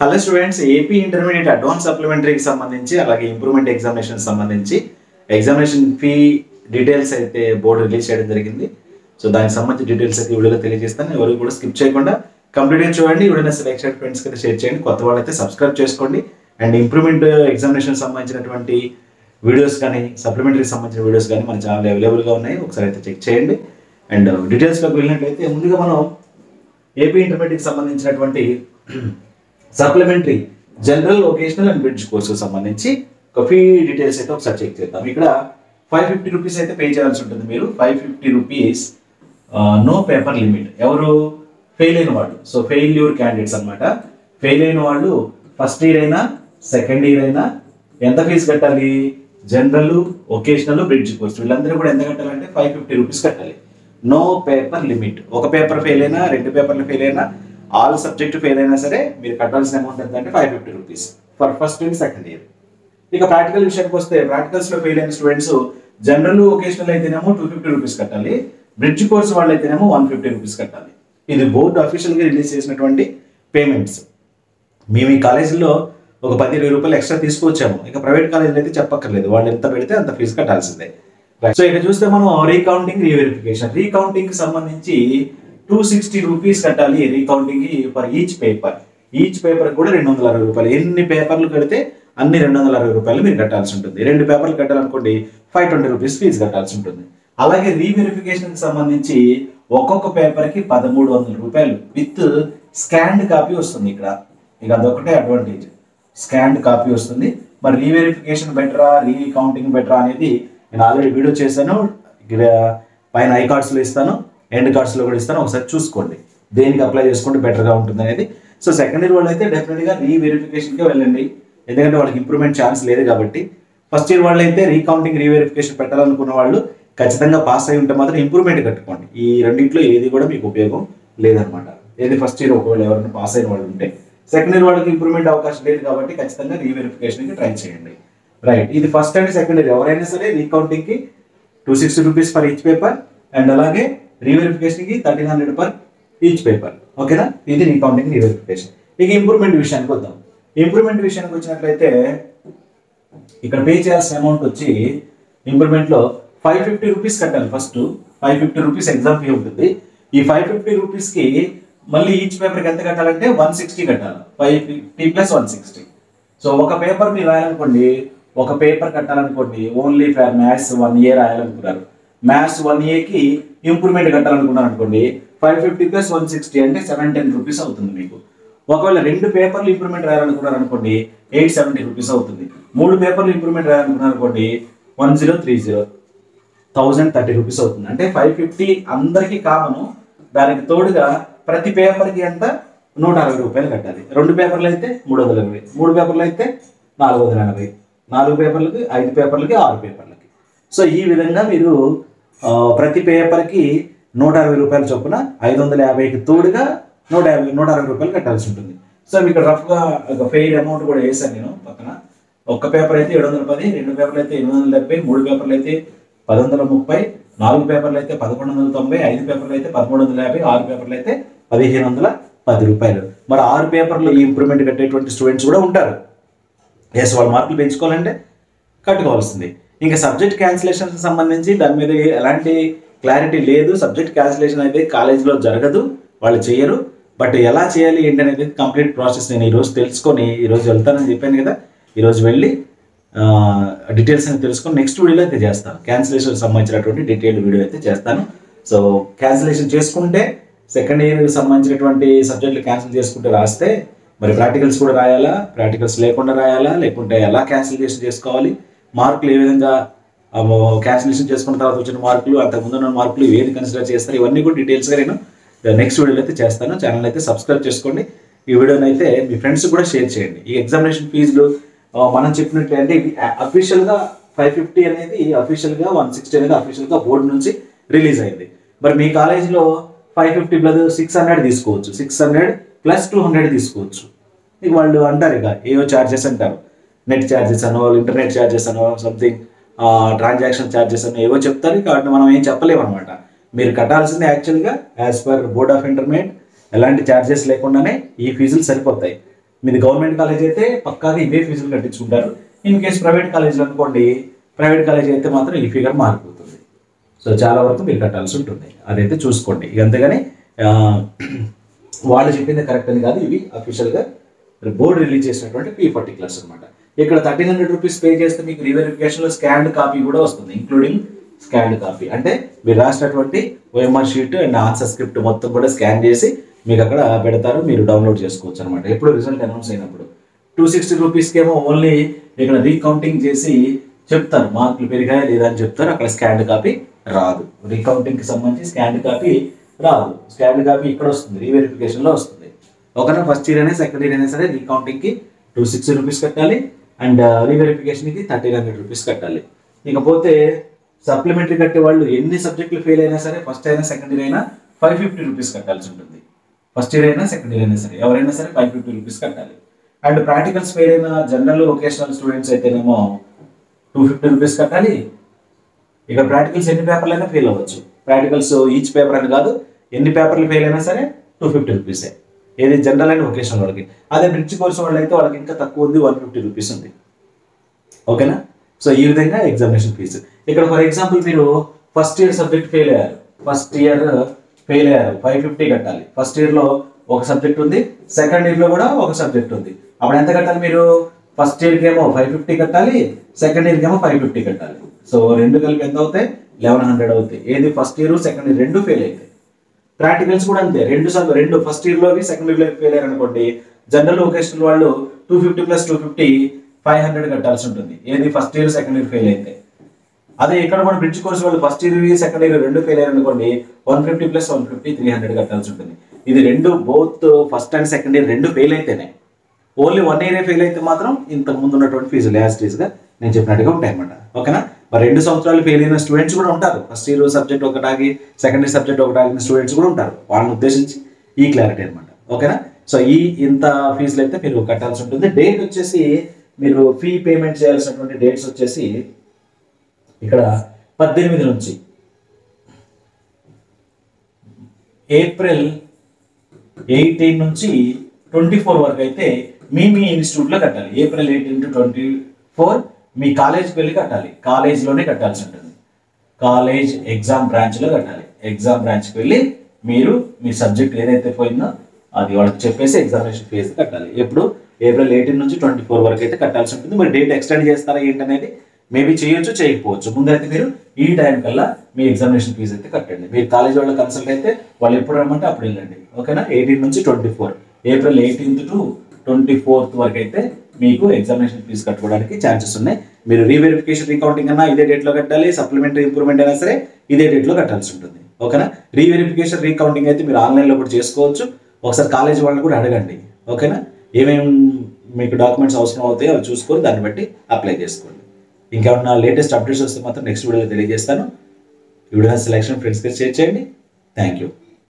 Hello students, AP intermediate advance సప్లిమెంటరీకి సంబంధించి అలాగే ఇంప్రూవ్మెంట్ ఎగ్జామినేషన్ సంబంధించి ఎగ్జామినేషన్ ఫీ డీటెయిల్స్ అయితే బోర్డు రిలీజ్ చేయడం జరిగింది. సో దానికి సంబంధించి డీటెయిల్స్ అయితే ఈ వీడియోలో తెలియజేస్తాను. ఎవరు కూడా స్కిప్ చేయకుండా కంప్లీట్గా చూడండి. వీడియోని సెలెక్టెడ్ ఫ్రెండ్స్ కి షేర్ చేయండి. కొత్త వాళ్ళు అయితే సబ్స్క్రైబ్ చేసుకోండి. అండ్ ఇంప్రూవ్మెంట్ ఎగ్జామినేషన్ సంబంధించినటువంటి వీడియోస్ కానీ సప్లిమెంటరీకి సంబంధించిన వీడియోస్ కానీ మన ఛానల్ అవైలబుల్గా ఉన్నాయి. ఒకసారి అయితే చెక్ చేయండి. అండ్ డీటెయిల్స్లోకి వెళ్ళినట్లయితే ముందుగా మనం ఏపీ ఇంటర్మీడియట్కి సంబంధించినటువంటి supplementary general vocational and bridge course సంబంధించి ఒక ఫీ డీటెయిల్స్ అయితే ఒకసారి చెక్ చేద్దాం. ఇక్కడ 550 రూపీస్ అయితే పే చేయాల్సి ఉంటుంది. మీరు 550 రూపీస్ నో పేపర్ లిమిట్. ఎవరు ఫెయిల్ అయిన వాళ్ళు, సో ఫెయిల్యూర్ క్యాండిడేట్స్ అనమాట. ఫెయిల్ అయిన వాళ్ళు ఫస్ట్ ఇయర్ అయినా సెకండ్ ఇయర్ అయినా ఎంత ఫీజు కట్టాలి? జనరల్ వొకేషనల్ బ్రిడ్జ్ కోర్సు వీళ్ళందరూ కూడా ఎంత కట్టాలంటే 550 రూపీస్ కట్టాలి. No paper limit. ఒక పేపర్ ఫెయిల్ అయినా, రెండు పేపర్లు ఫెయిల్ అయినా, ఆల్ సబ్జెక్ట్ ఫెయిల్ అయినా సరే మీరు కట్టాల్సిన అమౌంట్ ఎంత అంటే 550 rupees for first and second year. ఇక ప్రాక్టికల్ విషయానికి వస్తే ప్రాక్టికల్స్ లో ఫెయిల్ అయిన స్టూడెంట్స్ జనరల్ వొకేషనల్ అయితేనేమో 250 రూపీస్ కట్టాలి. బ్రిడ్జ్ కోర్స్ వాళ్ళు అయితేనేమో 150 రూపీస్ కట్టాలి. ఇది బోర్డు అఫీషియల్ గా రిలీజ్ చేసినటువంటి పేమెంట్స్. మేము ఈ కాలేజీలో ఒక 10-20 రూపాయలు ఎక్స్ట్రా తీసుకొచ్చాము. ఇక ప్రైవేట్ కాలేజీలో అయితే చెప్పక్కర్లేదు, వాళ్ళు ఎంత పెడితే అంత ఫీజు కట్టాల్సిందే. సో ఇక చూస్తే మనం రీకౌంటింగ్, రీవెరిఫికేషన్. రీకౌంటింగ్ కి సంబంధించి 260 రూపీస్ కట్టాలి recounting for each paper. Each paper కూడా 260 రూపాయలు. ఎన్ని పేపర్లు కడితే అన్ని 260 రూపాయలు మీరు కట్టాల్సి ఉంటుంది. 2 పేపర్లు కట్టాలనుకోండి 520 రూపీస్ ఫీజు కట్టాల్సి ఉంటుంది. అలాగే రీవెరిఫికేషన్ కి సంబంధించి ఒక్కొక్క పేపర్ కి 1300 రూపాయలు విత్ స్కాన్డ్ కాపీ వస్తుంది. ఇక్కడ ఇక అదొకటే అడ్వాంటేజ్, స్కాన్డ్ కాపీ వస్తుంది. మరి రీవెరిఫికేషన్ బెటరా, రీకౌంటింగ్ బెటరా అనేది నేను ఆల్రెడీ వీడియో చేశాను. ఇక్కడ పైన ఐ కార్డ్స్ లో ఇస్తాను, ఎండ్ కార్డ్స్ లో కూడా ఇస్తాను. ఒకసారి చూసుకోండి దేనికి అప్లై చేసుకుంటే బెటర్గా ఉంటుంది అనేది. సో సెకండ్ ఇయర్ వాళ్ళు అయితే డెఫినెట్గా రీవెరిఫికేషన్కే వెళ్ళండి, ఎందుకంటే వాళ్ళకి ఇంప్రూవ్మెంట్ ఛాన్స్ లేదు కాబట్టి. ఫస్ట్ ఇయర్ వాళ్ళు అయితే రీకౌంటింగ్, రీవెరిఫికేషన్ పెట్టాలనుకున్న వాళ్ళు ఖచ్చితంగా పాస్ అయి ఉంటే మాత్రం ఇంప్రూవ్మెంట్ కట్టుకోండి. ఈ రెండింటిలో ఏది కూడా మీకు ఉపయోగం లేదనమాట. ఏది ఫస్ట్ ఇయర్ ఒకవేళ ఎవరైనా పాస్ అయిన వాళ్ళు ఉంటే, సెకండ్ ఇయర్ వాళ్ళకి ఇంప్రూవ్మెంట్ అవకాశం లేదు కాబట్టి ఖచ్చితంగా రీవెరిఫికేషన్కి ట్రై చేయండి. రైట్, ఇది ఫస్ట్ అండ్ సెకండ్ ఇయర్ ఎవరైనా సరే రీకౌంటింగ్కి 260 rupees for each paper and అలాగే రీవెరిఫికేషన్ కి 1300 పర్ ఈచ్ పేపర్. ఓకేనా, ఇది రీకౌంటింగ్, రీవెరిఫికేషన్. ఇక ఇంప్రూవ్మెంట్ విషయానికి వద్దాం. ఇంప్రూవ్మెంట్ విషయానికి వచ్చినట్లయితే ఇక్కడ పే చేయాల్సిన అమౌంట్ వచ్చి ఇంప్రూవ్మెంట్ లో 550 రూపీస్ కట్టాలి. ఫస్ట్ 550 రూపీస్ ఎగ్జామ్ ఫీ ఉంటుంది. ఈ 550 రూపీస్ కి మళ్ళీ ఈచ్ పేపర్ కి ఎంత కట్టాలంటే 160 కట్టాలి. 550 ప్లస్ 160. సో ఒక పేపర్ మీరు రాయాలనుకోండి, ఒక పేపర్ కట్టాలనుకోండి, ఓన్లీ ఫర్ మ్యాథ్స్ 1 ఇయర్ రాయాలనుకున్నారు, మ్యాథ్స్ 1 ఇయర్కి ఇంప్రూవ్మెంట్ కట్టాలనుకున్నారు అనుకోండి, 550 ప్లస్ 160 అంటే 710 రూపీస్ అవుతుంది మీకు. ఒకవేళ 2 పేపర్లు ఇంప్రూవ్మెంట్ రాయాలనుకున్నారు అనుకోండి 870 రూపీస్ అవుతుంది. 3 పేపర్లు ఇంప్రూవ్మెంట్ రాయాలనుకున్నారు అనుకోండి 1030 1030 రూపీస్ అవుతుంది. అంటే 550 అందరికీ కామను. దానికి తోడుగా ప్రతి పేపర్కి ఎంత 160 రూపాయలు కట్టాలి. 2 పేపర్లు అయితే 320, 3 పేపర్లు అయితే 480, 4 పేపర్లకి, 5 పేపర్లకి, 6 పేపర్లకి. సో ఈ విధంగా మీరు ప్రతి పేపర్కి 160 రూపాయల చొప్పున 550కి తోడుగా 160 రూపాయలు కట్టాల్సి ఉంటుంది. సో ఇక్కడ రఫ్గా ఒక ఫెయిర్ అమౌంట్ కూడా వేసాను నేను పక్కన. ఒక్క పేపర్ అయితే 710, 2 పేపర్లు అయితే 870, 3 పేపర్లు అయితే 1130, 4 పేపర్లు అయితే 1190, 5 పేపర్లు అయితే 1350, 6 పేపర్లు అయితే 1510 రూపాయలు. మరి 6 పేపర్లు ఈ ఇంప్రూవ్మెంట్ కట్టేటువంటి స్టూడెంట్స్ కూడా ఉంటారు. ఎస్, వాళ్ళ మార్కులు పెంచుకోవాలంటే కట్టుకోవాల్సింది. ఇంకా సబ్జెక్ట్ క్యాన్సిలేషన్ సంబంధించి దాని మీద ఎలాంటి క్లారిటీ లేదు. సబ్జెక్ట్ క్యాన్సిలేషన్ అయితే కాలేజీలో జరగదు, వాళ్ళు చేయరు. బట్ ఎలా చేయాలి ఏంటి అనేది కంప్లీట్ ప్రాసెస్ నేను ఈరోజు తెలుసుకొని ఈరోజు వెళ్తానని చెప్పాను కదా. ఈరోజు వెళ్ళి డీటెయిల్స్ అని తెలుసుకొని నెక్స్ట్ వీడియోలో అయితే చేస్తాను. క్యాన్సిలేషన్ సంబంధించినటువంటి డీటెయిల్డ్ వీడియో అయితే చేస్తాను. సో క్యాన్సిలేషన్ చేసుకుంటే సెకండ్ ఇయర్కి సంబంధించినటువంటి సబ్జెక్టులు క్యాన్సిల్ చేసుకుంటే రాస్తే మరి ప్రాక్టికల్స్ కూడా రాయాలా, ప్రాక్టికల్స్ లేకుండా రాయాలా, లేకుంటే ఎలా క్యాన్సిలేషన్ చేసుకోవాలి, మార్కులు ఏ విధంగా క్యాన్సిలేషన్ చేసుకున్న తర్వాత వచ్చిన మార్కులు, అంతకుముందు ఉన్న మార్కులు ఏది కన్సిడర్ చేస్తారు, ఇవన్నీ కూడా డీటెయిల్స్గా నేను నెక్స్ట్ వీడియోలో అయితే చేస్తాను. ఛానల్ అయితే సబ్స్క్రైబ్ చేసుకోండి. ఈ వీడియోని అయితే మీ ఫ్రెండ్స్ కూడా షేర్ చేయండి. ఈ ఎగ్జామినేషన్ ఫీజులు మనం చెప్పినట్టు అంటే అఫీషియల్గా 550 అనేది అఫీషియల్గా 160 అనేది అఫీషియల్గా బోర్డు నుంచి రిలీజ్ అయింది. మరి మీ కాలేజీలో 550 ప్లస్ 600 తీసుకోవచ్చు, 600 ప్లస్ 200 తీసుకోవచ్చు. ఇక వాళ్ళు అంటారు ఇక ఏవో ఛార్జెస్ అంటారు, నెట్ ఛార్జెస్ అనో, ఇంటర్నెట్ ఛార్జెస్ అనో, సంథింగ్ ట్రాన్సాక్షన్ ఛార్జెస్ అనో ఏవో చెప్తారు. కాబట్టి మనం ఏం చెప్పలేము అనమాట. మీరు కట్టాల్సింది యాక్చువల్గా as per board of intermediate ఎలాంటి ఛార్జెస్ లేకుండానే ఈ ఫీజులు సరిపోతాయి. మీది గవర్నమెంట్ కాలేజ్ అయితే పక్కాగా ఇవే ఫీజులు కట్టించుకుంటారు. ఇన్ కేసు ప్రైవేట్ కాలేజీలు అనుకోండి, ప్రైవేట్ కాలేజ్ అయితే మాత్రం ఈ ఫిగర్ మారిపోతుంది. సో చాలా వరకు మీరు కట్టాల్సి ఉంటుంది, అదైతే చూసుకోండి. ఇక అంతేగాని వాళ్ళు చెప్పింది కరెక్ట్ అని కాదు, ఇవి అఫీషియల్గా బోర్డు రిలీజ్ చేసినటువంటి పీ పర్టికులర్స్ అనమాట. ఇక్కడ 1300 రూపీస్ పే చేస్తే మీకు రీవెరిఫికేషన్లో స్కాన్డ్ కాపీ కూడా వస్తుంది, ఇంక్లూడింగ్ స్కాన్డ్ కాపీ. అంటే మీరు రాసినటువంటి OMR sheet and answer script మొత్తం కూడా స్కాన్ చేసి మీకు అక్కడ పెడతారు, మీరు డౌన్లోడ్ చేసుకోవచ్చు అనమాట. ఎప్పుడు రిజల్ట్ అనౌన్స్ అయినప్పుడు 260 రూపీస్కి ఏమో ఓన్లీ ఇక్కడ రీకౌంటింగ్ చేసి చెప్తారు మార్కులు పెరిగాయా లేదా అని చెప్తారు. అక్కడ స్కాన్డ్ కాపీ రాదు, రీకౌంటింగ్కి సంబంధించి స్కాన్డ్ కాపీ రాదు. స్కాన్డ్ కాపీ ఇక్కడ వస్తుంది, రీవెరిఫికేషన్లో వస్తుంది. ఒకనా ఫస్ట్ ఇయర్ అయినా సెకండ్ ఇయర్ అయినా సరే రీకౌంటింగ్కి 260 రూపీస్ కట్టాలి అండ్ రీవెరిఫికేషన్కి 1300 రూపీస్ కట్టాలి. ఇకపోతే సప్లిమెంటరీ కట్టే వాళ్ళు ఎన్ని సబ్జెక్టులు ఫెయిల్ అయినా సరే ఫస్ట్ అయినా సెకండ్ ఇయర్ అయినా 550 రూపీస్ కట్టాల్సి ఉంటుంది. ఫస్ట్ ఇయర్ అయినా సెకండ్ ఇయర్ అయినా సరే ఎవరైనా సరే 550 రూపీస్ కట్టాలి. అండ్ ప్రాక్టికల్స్ ఫెయిల్ అయిన జనరల్ వొకేషనల్ స్టూడెంట్స్ అయితేనేమో 250 రూపీస్ కట్టాలి. ఇక ప్రాక్టికల్స్ ఎన్ని పేపర్లు అయినా ఫెయిల్ అవ్వచ్చు. ప్రాక్టికల్స్ ఈచ్ పేపర్ అని కాదు, ఎన్ని పేపర్లు ఫెయిల్ అయినా సరే 250 రూపీసే. ఏది జనరల్ అండ్ వొకేషనల్ వాళ్ళకి. అదే బ్రిడ్జ్ కోర్స్ వాళ్ళు అయితే వాళ్ళకి ఇంకా తక్కువ ఉంది, 150 రూపీస్ ఉంది. ఓకేనా? సో ఈ విధంగా ఎగ్జామినేషన్ ఫీజు. ఇక్కడ ఫర్ ఎగ్జాంపుల్ మీరు ఫస్ట్ ఇయర్ సబ్జెక్ట్ ఫెయిల్ అయ్యారు, 550 కట్టాలి. ఫస్ట్ ఇయర్లో ఒక సబ్జెక్ట్ ఉంది, సెకండ్ ఇయర్లో కూడా ఒక సబ్జెక్ట్ ఉంది. అప్పుడు ఎంత కట్టాలి మీరు? ఫస్ట్ ఇయర్కి ఏమో 550 కట్టాలి, సెకండ్ ఇయర్కి ఏమో 550 కట్టాలి. సో రెండు కలిపి ఎంత అవుతాయి? 1100 అవుతాయి. ఏది ఫస్ట్ ఇయర్ సెకండ్ ఇయర్ రెండు ఫెయిల్ అవుతాయి. ప్రాక్టికల్స్ కూడా అంతే, రెండు ఫస్ట్ ఇయర్లోవి సెకండ్ ఇయర్లో ఫెయిల్ అయ్యారు అనుకోండి, జనరల్ వొకేషనల్ వాళ్ళు 250 + 250 500 కట్టాల్సి ఉంటుంది. ఏది first year second year fail అయితే. అదే ఇక్కడ కూడా బ్రిడ్జ్ కోర్స్ వాళ్ళు ఫస్ట్ ఇయర్ సెకండ్ ఇయర్ రెండు ఫెయిల్ అయ్యారు అనుకోండి, 150 + 150 300 కట్టాల్సి ఉంటుంది. ఇది రెండు both first and second year రెండు ఫెయిల్ అయితేనే. ఓన్లీ 1 ఇయర్ ఫెయిల్ అయితే మాత్రం ఇంతకు ముందు ఉన్నటువంటి ఫీజులు యాజ్ గా నేను చెప్పినట్టుగా ఉంటాయి అన్నమాట. ఓకేనా? మరి 2 సంవత్సరాలు ఫెయిల్ అయిన స్టూడెంట్స్ కూడా ఉంటారు. ఫస్ట్ ఇయర్ సబ్జెక్ట్ ఒకటాగి సెకండ్ ఇయర్ సబ్జెక్ట్ ఒకటాగిన స్టూడెంట్స్ కూడా ఉంటారు. వాళ్ళని ఉద్దేశించి ఈ క్లారిటీ అనమాట. ఓకేనా? సో ఇంత ఫీజులు అయితే మీరు కట్టాల్సి ఉంటుంది. డేట్ వచ్చేసి మీరు ఫీ పేమెంట్ చేయాల్సినటువంటి డేట్స్ వచ్చేసి ఇక్కడ 18 నుంచి ఏప్రిల్ 18 నుంచి 24 వరకు అయితే మీ ఇన్స్టిట్యూట్లో కట్టాలి. ఏప్రిల్ 18 to 24 మీ కాలేజ్కి వెళ్ళి కట్టాలి. కాలేజ్లోనే కట్టాల్సి ఉంటుంది. కాలేజ్ ఎగ్జామ్ బ్రాంచ్లో కట్టాలి. ఎగ్జామ్ బ్రాంచ్కి వెళ్ళి మీరు మీ సబ్జెక్ట్ ఏదైతే పోయిందో అది వాళ్ళకి చెప్పేసి ఎగ్జామినేషన్ ఫీజు కట్టాలి. ఎప్పుడు? ఏప్రిల్ 18 నుంచి 24 వరకు అయితే కట్టాల్సి ఉంటుంది. మరి డేట్ ఎక్స్టెండ్ చేస్తారా ఏంటనేది మేబీ చేయొచ్చు, చేయకపోవచ్చు. ముందైతే మీరు ఈ టైం కల్లా మీ ఎగ్జామినేషన్ ఫీజు అయితే కట్టండి. మీరు కాలేజ్ వాళ్ళ కన్సల్ట్ అయితే వాళ్ళు ఎప్పుడు రమ్మంటే అప్పుడు వెళ్ళండి. ఓకేనా? 18 నుంచి 24, ఏప్రిల్ 18th to 24th వరకు అయితే మీకు ఎగ్జామినేషన్ ఫీజు కట్టుకోవడానికి ఛాన్సెస్ ఉన్నాయి. మీరు రీవెరిఫికేషన్ రీకౌంటింగ్ అన్నా ఇదే డేట్లో కట్టాలి, సప్లిమెంటరీ ఇంప్రూవ్మెంట్ అయినా సరే ఇదే డేట్లో కట్టాల్సి ఉంటుంది. ఓకేనా? రీవెరిఫికేషన్ రీకౌంటింగ్ అయితే మీరు ఆన్లైన్లో కూడా చేసుకోవచ్చు. ఒకసారి కాలేజ్ వాళ్ళని కూడా అడగండి. ఓకేనా? ఏమేమి మీకు డాక్యుమెంట్స్ అవసరం అవుతాయో అవి చూసుకొని దాన్ని బట్టి అప్లై చేసుకోండి. ఇంకేమన్నా లేటెస్ట్ అప్డేట్స్ వస్తే మాత్రం నెక్స్ట్ వీడియోలో తెలియజేస్తాను. ఈ వీడియో సెలెక్షన్ ఫ్రెండ్స్కి షేర్ చేయండి. Thank you.